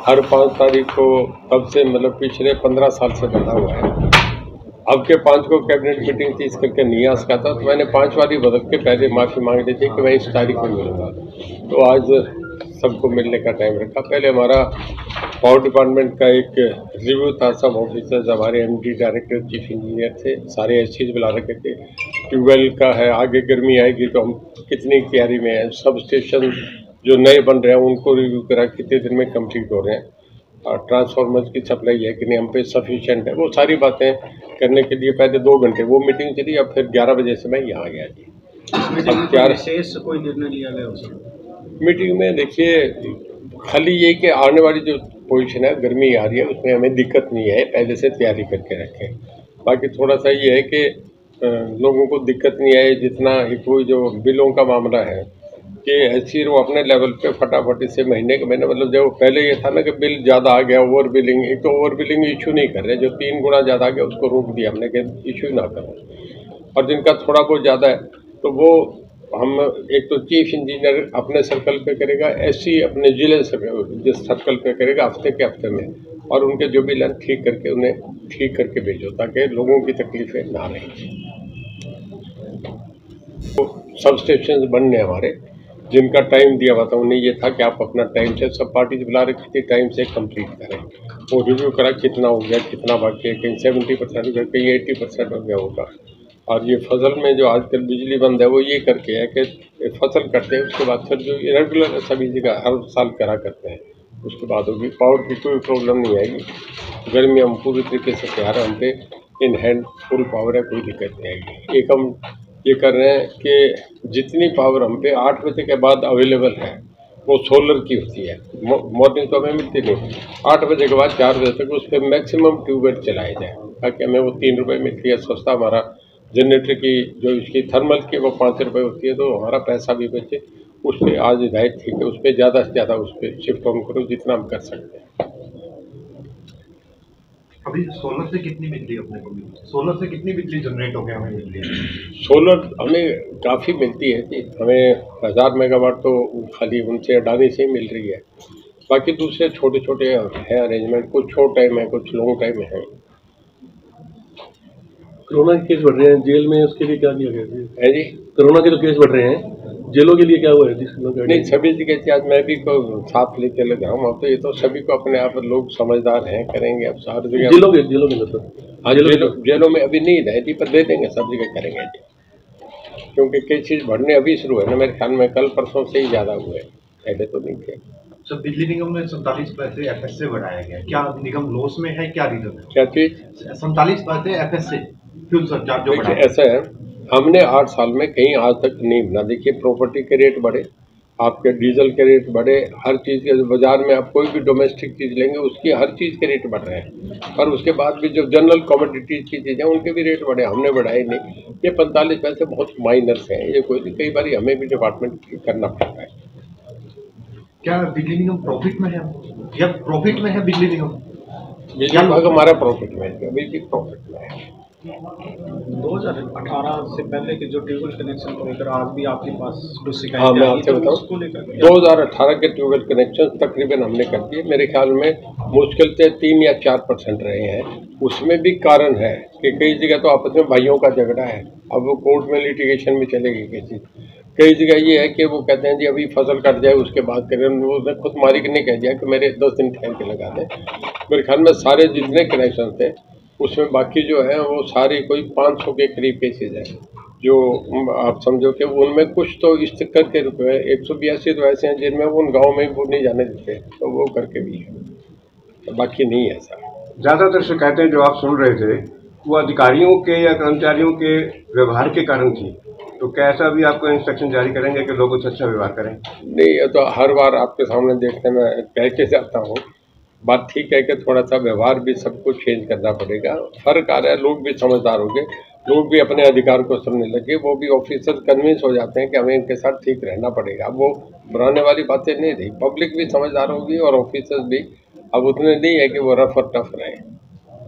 हर 5 तारीख को तब से मतलब पिछले 15 साल से बंधा हुआ है। अब के 5 को कैबिनेट मीटिंग थी, इस करके नहीं आ सका था, तो मैंने 5 बारी बदल के पहले माफ़ी मांग ली थी कि मैं इस तारीख में मिलूंगा। तो आज सबको मिलने का टाइम रखा। पहले हमारा पावर डिपार्टमेंट का एक रिव्यू था, सब ऑफिसर्स, हमारे MD, डायरेक्टर, चीफ इंजीनियर थे, सारे एससीज बुला रखे थे। ट्यूबवेल का है, आगे गर्मी आएगी तो हम कितनी तैयारी में है, सब स्टेशन जो नए बन रहे हैं उनको रिव्यू करा, कितने दिन में कंप्लीट हो रहे हैं, और ट्रांसफार्मर्स की सप्लाई है कि नहीं, हम पे सफिशिएंट है। वो सारी बातें करने के लिए पहले 2 घंटे वो मीटिंग चली, अब फिर 11 बजे से मैं यहाँ गया जी। विशेष कोई निर्णय लिया गया मीटिंग में? देखिए, खाली ये कि आने वाली जो पोजीशन है, गर्मी आ रही है, उसमें हमें दिक्कत नहीं है, पहले से तैयारी करके रखें। बाकी थोड़ा सा ये है कि लोगों को दिक्कत नहीं आए, जितना कोई जो बिलों का मामला है कि ऐसी वो अपने लेवल पे फटाफट से महीने के महीने, मतलब जो पहले ये था ना कि बिल ज़्यादा आ गया, ओवर बिलिंग, एक तो ओवर बिलिंग इशू नहीं कर रहे, जो 3 गुना ज़्यादा आ गया उसको रोक दिया हमने कि इशू ना करो, और जिनका थोड़ा बहुत ज़्यादा है तो वो हम एक तो चीफ इंजीनियर अपने सर्कल पे करेगा, SC अपने जिले जिस सर्कल पे करेगा हफ्ते के हफ्ते में, और उनके जो बिल हैं ठीक करके उन्हें ठीक करके भेजो ताकि लोगों की तकलीफें ना रहें। तो सब स्टेशन बनने हमारे, जिनका टाइम दिया हुआ था उन्हें ये था कि आप अपना टाइम से, सब पार्टीज बुला रखी थी, टाइम से कंप्लीट करें। वो रिव्यू करा कितना हो गया, कितना बाकी है, कहीं 70% हो गया, कहीं 80% हो गया होगा। और ये फसल में जो आजकल बिजली बंद है वो ये करके है कि फसल कटते हैं, उसके बाद फिर जो रेगुलर सभी जगह हर साल करा करते हैं, उसके बाद होगी। पावर की कोई प्रॉब्लम नहीं आएगी, गर्मी हम पूरी तरीके से तैयार है, हम पे इन हैंड फुल पावर है, कोई दिक्कत नहीं आएगी। एक हम ये कर रहे हैं कि जितनी पावर हम पे 8 बजे के बाद अवेलेबल है वो सोलर की होती है, मॉर्निंग तो हमें मिलती नहीं, 8 बजे के बाद 4 बजे तक उस पर मैक्सिमम ट्यूबवेल चलाए जाए ताकि हमें वो 3 रुपये मिलती है सस्ता। हमारा जनरेटर की जो इसकी थर्मल की वो 5 रुपये होती है, तो हमारा पैसा भी बचे। उस पर आज हिदायत थी कि उस पर ज़्यादा से ज़्यादा उस पर शिफ्ट ऑन करो जितना हम कर सकते हैं। अभी सोलर से कितनी बिजली अपने को मिली? सोलर से कितनी बिजली जनरेट हो गया हमें मिल रही है? सोलर हमें काफ़ी मिलती है जी, हमें 1000 मेगावाट तो खाली उनसे अडानी से ही मिल रही है। बाकी दूसरे छोटे छोटे हैं अरेंजमेंट, कुछ शॉर्ट टाइम है, कुछ लॉन्ग टाइम है। कोरोना के केस बढ़ रहे हैं जेल में, उसके लिए क्या किया गया है जी? कोरोना के जो केस बढ़ रहे हैं जेलों के लिए क्या हुआ है? नहीं, सभी जगह आज मैं भी को साथ लेके लगा हूँ। अब तो ये तो सभी को अपने आप लोग समझदार हैं, करेंगे। अब सारी जगह जेलों के मतलब हाँ, जेलों में अभी नहीं है जी, पर दे देंगे, सब जगह करेंगे जी, क्योंकि कई चीज़ बढ़ने अभी शुरू है ना, मेरे ख्याल में कल परसों से ही ज़्यादा हुए, पहले तो नहीं थे। सर, बिजली निगम में 47 पैसे FS से बढ़ाया गया, क्या निगम लॉस में है, क्या रीजन है? क्या चीज़? 47 पैसे FS से फ्यूल सरचार्ज जो बढ़ाया। ऐसा है, हमने 8 साल में कहीं आज तक नहीं बना। देखिए, प्रॉपर्टी के रेट बढ़े, आपके डीजल के रेट बढ़े, हर चीज़ के बाजार में आप कोई भी डोमेस्टिक चीज़ लेंगे उसकी हर चीज़ के रेट बढ़ रहे हैं, और उसके बाद भी जो जनरल कमोडिटीज़ की चीज़ें उनके भी रेट बढ़े, हमने बढ़ाए नहीं। ये 45 पैसे बहुत माइनर्स हैं, ये कोई नहीं, कई बार हमें भी डिपार्टमेंट करना पड़ता है। क्या बिजली निगम प्रॉफिट में है या प्रॉफिट में है बिजली निगम? बिजली विभाग हमारा प्रॉफिट में है, अभी भी प्रॉफिट में है। 2018 से पहले के जो ट्यूबवेल कनेक्शन को लेकर आज भी आपके पास कुछ शिकायत? हाँ, मैं आपसे बताऊँ, 2018 के ट्यूबवेल कनेक्शन तकरीबन हमने कर दिए। मेरे ख्याल में मुश्किल से 3 या 4% रहे हैं। उसमें भी कारण है कि कई जगह तो आपस में भाइयों का झगड़ा है, अब वो कोर्ट में लिटिगेशन में चलेगी कैसी। कई जगह ये है कि वो कहते हैं जी अभी फसल कट जाए उसके बाद करें, उसने खुद मालिक ने कह दिया कि मेरे 10 दिन ठहर के लगा दें। मेरे ख्याल में सारे जितने कनेक्शन थे उसमें बाकी जो है वो सारे कोई 500 के करीब केसेज हैं, जो आप समझो कि उनमें कुछ तो इस करके रुके हैं। 182 तो ऐसे हैं जिनमें उन गाँव में वो नहीं जाने देते, तो वो करके भी है, तो बाकी नहीं है ऐसा। ज़्यादातर शिकायतें जो आप सुन रहे थे वो अधिकारियों के या कर्मचारियों के व्यवहार के कारण थी, तो क्या ऐसा भी आपको इंस्ट्रक्शन जारी करेंगे कि लोगों से अच्छा व्यवहार करें? नहीं, ये तो हर बार आपके सामने देखने में कह के जाता हूँ, बात ठीक है कि थोड़ा सा व्यवहार भी सबको चेंज करना पड़ेगा। फर्क आ रहा है, लोग भी समझदार हो गए, लोग भी अपने अधिकार को समझने लगे, वो भी ऑफिसर कन्विंस हो जाते हैं कि हमें इनके साथ ठीक रहना पड़ेगा। अब वो बनाने वाली बातें नहीं रही, पब्लिक भी समझदार होगी और ऑफिसर्स भी अब उतने नहीं है कि वो रफ और टफ रहे।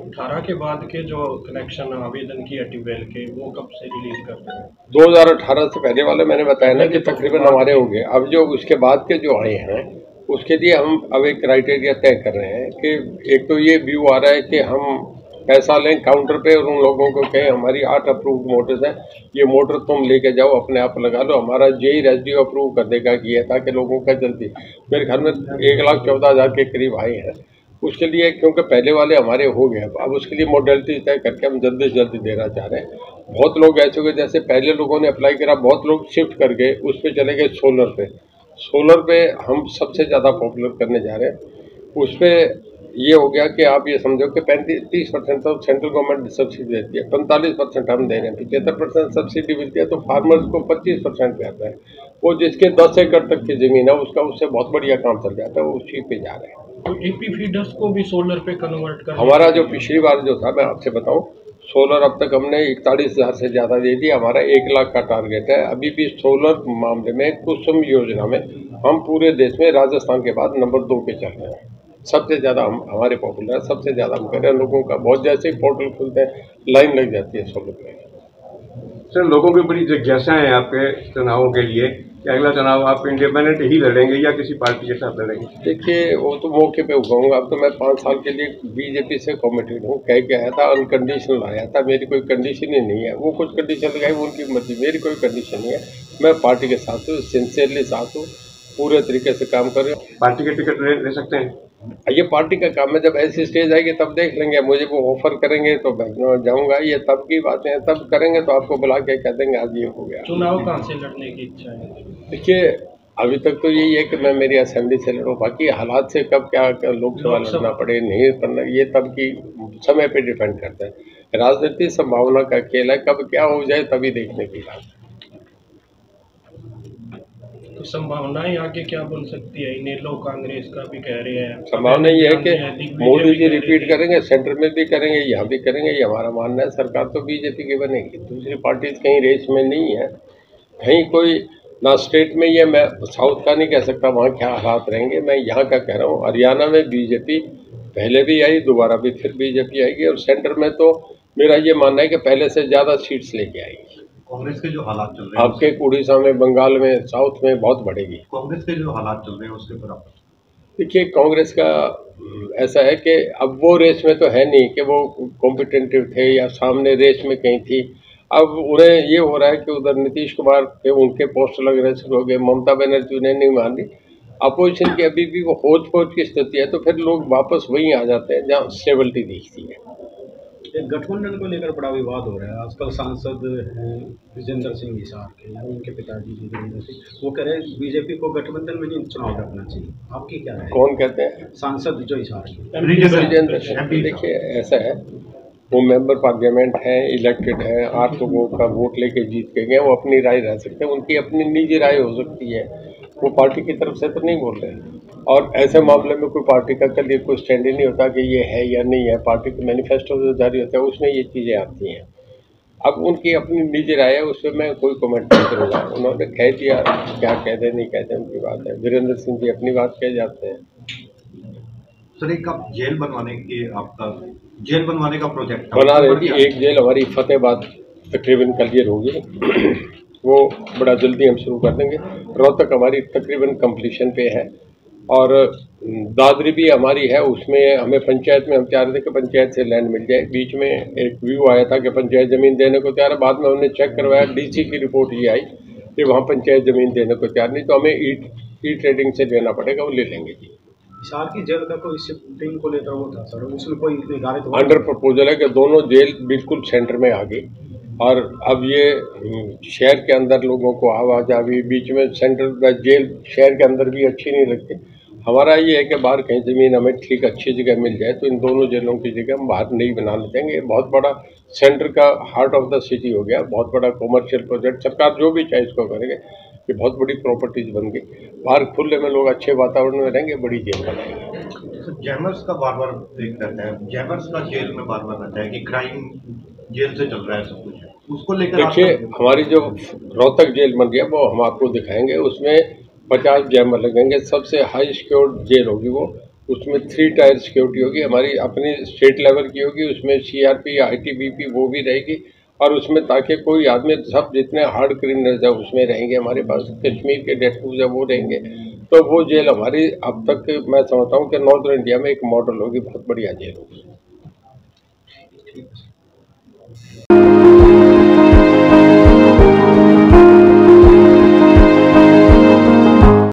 18 के बाद के जो कनेक्शन आवेदन किए ट्यूबवेल के वो कब से रिलीज करते हैं? 2018 से पहले वाले मैंने बताया ना कि तकरीबन हमारे हो गए। अब जो उसके बाद के जो आए हैं उसके लिए हम अब एक क्राइटेरिया तय कर रहे हैं कि एक तो ये व्यू आ रहा है कि हम पैसा लें काउंटर पे और उन लोगों को कहें हमारी 8 अप्रूव्ड मोटर्स हैं, ये मोटर तुम लेके जाओ अपने आप लगा लो, हमारा जेई रेजिड्यू अप्रूव कर देगा कि ये ताकि लोगों का जल्दी। मेरे घर में 1,14,000 के करीब आए हैं। उसके लिए क्योंकि पहले वाले हमारे हो गए, अब उसके लिए मॉडलिटी तय करके हम जल्दी से जल्दी देना चाह रहे हैं। बहुत लोग ऐसे हुए जैसे पहले लोगों ने अप्लाई करा, बहुत लोग शिफ्ट कर गए, उस पर चले गए सोलर पे। सोलर पे हम सबसे ज़्यादा पॉपुलर करने जा रहे हैं। उस पर ये हो गया कि आप ये समझो कि 35-30% तो सेंट्रल गवर्नमेंट सब्सिडी देती है, 45% हम दे रहे हैं, 75% सब्सिडी मिलती है, तो फार्मर्स को 25% पे आता है। वो जिसके 10 एकड़ तक की ज़मीन है उसका उससे बहुत बढ़िया काम चल जाता है, वो उसी पे जा रहे हैं। तो एपी फीडर्स को भी सोलर पे कन्वर्ट कर हमारा जो पिछली बार जो था, मैं आपसे बताऊं, सोलर अब तक हमने 41,000 से ज़्यादा दे दिया। हमारा 1 लाख का टारगेट है। अभी भी सोलर मामले में कुसुम योजना में हम पूरे देश में राजस्थान के बाद नंबर 2 पे चल रहे हैं। सबसे ज़्यादा हम हमारे पॉपुलर है, सबसे ज़्यादा हम कर रहे हैं। लोगों का बहुत जैसे ही पोर्टल खुलते हैं लाइन लग जाती है सोलर पे। सर, लोगों की बड़ी जिज्ञासा है आपके चुनावों के लिए कि अगला चुनाव आप इंडिपेंडेंट ही लड़ेंगे या किसी पार्टी के साथ लड़ेंगे? देखिए, वो तो मौके पे उगाऊंगा। अब तो मैं 5 साल के लिए बीजेपी से कमिटेड हूँ। कह के आया था, अनकंडीशनल आया था, मेरी कोई कंडीशन ही नहीं है। वो कुछ कंडीशन लगाई, वो उनकी मर्जी, मेरी कोई कंडीशन नहीं है। मैं पार्टी के साथ हूँ, सिंसियरली साथ हूँ, पूरे तरीके से काम कर रहे हैं। पार्टी के टिकट ले सकते हैं? ये पार्टी का काम है, जब ऐसी स्टेज आएगी तब देख लेंगे। मुझे वो ऑफर करेंगे तो मैं जाऊंगा, ये तब की बातें हैं, तब करेंगे तो आपको बुला के कह देंगे आज ये हो गया। चुनाव कहाँ से लड़ने की इच्छा है? देखिए, अभी तक तो यही है कि मैं मेरी असेंबली से लड़ूँ। बाकी हालात से कब क्या लोकसभा लड़ना पड़े नहीं करना, ये तब की समय पे डिपेंड करता है। राजनीति संभावना का खेल है, कब क्या हो जाए तभी देखने की बात है। तो संभावनाएं आगे क्या बन सकती है? इनेलो कांग्रेस का भी कह रहे हैं, संभावना ये है कि मोदी जी रिपीट करेंगे, सेंटर में भी करेंगे, यहाँ भी करेंगे, ये हमारा मानना है। सरकार तो बीजेपी की बनेगी, दूसरी पार्टी कहीं रेस में नहीं है, कहीं कोई ना स्टेट में। ये मैं साउथ का नहीं कह सकता वहाँ क्या हालात रहेंगे, मैं यहाँ का कह रहा हूँ। हरियाणा में बीजेपी पहले भी आई, दोबारा भी फिर बीजेपी आएगी, और सेंटर में तो मेरा ये मानना है कि पहले से ज़्यादा सीट्स लेके आएगी। कांग्रेस के जो हालात चल रहे हैं आपके उड़ीसा में, बंगाल में, साउथ में बहुत बढ़ेगी। कांग्रेस के जो हालात चल रहे हैं उसके ऊपर आप? देखिए, कांग्रेस का ऐसा है कि अब वो रेस में तो है नहीं कि वो कॉम्पिटेटिव थे या सामने रेस में कहीं थी। अब उन्हें ये हो रहा है कि उधर नीतीश कुमार के उनके पोस्ट लग रहे शुरू हो गए, ममता बनर्जी उन्हें नहीं मान रही, अपोजिशन की अभी भी वो होच पोच की स्थिति है, तो फिर लोग वापस वहीं आ जाते हैं जहाँ स्टेबिलिटी दिखती है। एक गठबंधन को लेकर बड़ा विवाद हो रहा है आजकल। सांसद हैं विजेंद्र सिंह हिसार के, या उनके पिताजी विजेंद्र सिंह, वो कह रहे हैं बीजेपी को गठबंधन में नहीं चुनाव लड़ना चाहिए। आपकी क्या राय? कौन कहते हैं? सांसद जो हिसार के विजेंद्र सिंह। देखिए, ऐसा है, वो मेंबर पार्लियामेंट हैं, इलेक्टेड हैं, 8 लोगों का वोट लेके जीत के गए, वो अपनी राय रह सकते हैं, उनकी अपनी निजी राय हो सकती है, वो पार्टी की तरफ से तो नहीं बोल रहे हैं। और ऐसे मामले में कोई पार्टी का कल कोई स्टैंड ही नहीं होता कि ये है या नहीं है। पार्टी का मैनिफेस्टो जो जारी होता है उसमें ये चीज़ें आती हैं। अब उनकी अपनी निजी राय है, उस पर मैं कोई कमेंट नहीं करूँगा। उन्होंने कह दिया, क्या कहते नहीं कहते उनकी बात है। वीरेंद्र सिंह जी अपनी बात कह जाते हैं। सर, एक आप जेल बनवाने की, आपका जेल बनवाने का प्रोजेक्ट बना रहे थे। एक जेल हमारी फतेहाबाद तकरीबन क्लियर होगी, वो बड़ा जल्दी हम शुरू कर देंगे। रोहतक हमारी तकरीबन कंप्लीशन पे है, और दादरी भी हमारी है, उसमें हमें पंचायत में हम चाह रहे थे कि पंचायत से लैंड मिल जाए। बीच में एक व्यू आया था कि पंचायत ज़मीन देने को तैयार है, बाद में हमने चेक करवाया, डीसी की रिपोर्ट ये आई कि वहाँ पंचायत ज़मीन देने को तैयार नहीं, तो हमें ई ट्रेडिंग से लेना पड़ेगा, वो ले लेंगे जी। हिसार की जेल का कोई शिफ्टिंग को लेकर वो था सर, उसमें कोई निर्धारित अंडर प्रपोजल है कि दोनों जेल बिल्कुल सेंटर में आ गई, और अब ये शहर के अंदर लोगों को आवाजावी, बीच में सेंट्रल जेल शहर के अंदर भी अच्छी नहीं लगती। हमारा ये है कि बाहर कहीं ज़मीन हमें ठीक अच्छी जगह मिल जाए, तो इन दोनों जेलों की जगह हम बाहर नहीं बनाने देंगे। बहुत बड़ा सेंटर का हार्ट ऑफ द सिटी हो गया, बहुत बड़ा कॉमर्शियल प्रोजेक्ट, सरकार जो भी चाहे इसको करेंगे। ये बहुत बड़ी प्रॉपर्टीज बन गई, बाहर खुले में लोग अच्छे वातावरण में रहेंगे, बड़ी जेल बनाएंगे। जैमर्स का बार बार देख रहता है, जैमर्स का जेल में बार बार रहता है कि क्राइम जेल से चल रहा है सब कुछ, उसको लेकर देखिए, हमारी जो रोहतक जेल बन गया वो हम आपको दिखाएंगे, उसमें 50 जैमर लगेंगे, सबसे हाई सिक्योर्ड जेल होगी वो, उसमें 3 टायर सिक्योरिटी होगी, हमारी अपनी स्टेट लेवल की होगी, उसमें CRP, ITBP वो भी रहेगी, और उसमें ताकि कोई आदमी, सब जितने हार्ड क्रिमिनल्स है उसमें रहेंगे, हमारे पास कश्मीर के डेटूज है वो रहेंगे, तो वो जेल हमारी अब तक मैं समझता हूँ कि नॉर्दर्न इंडिया में एक मॉडल होगी, बहुत बढ़िया जेल होगी।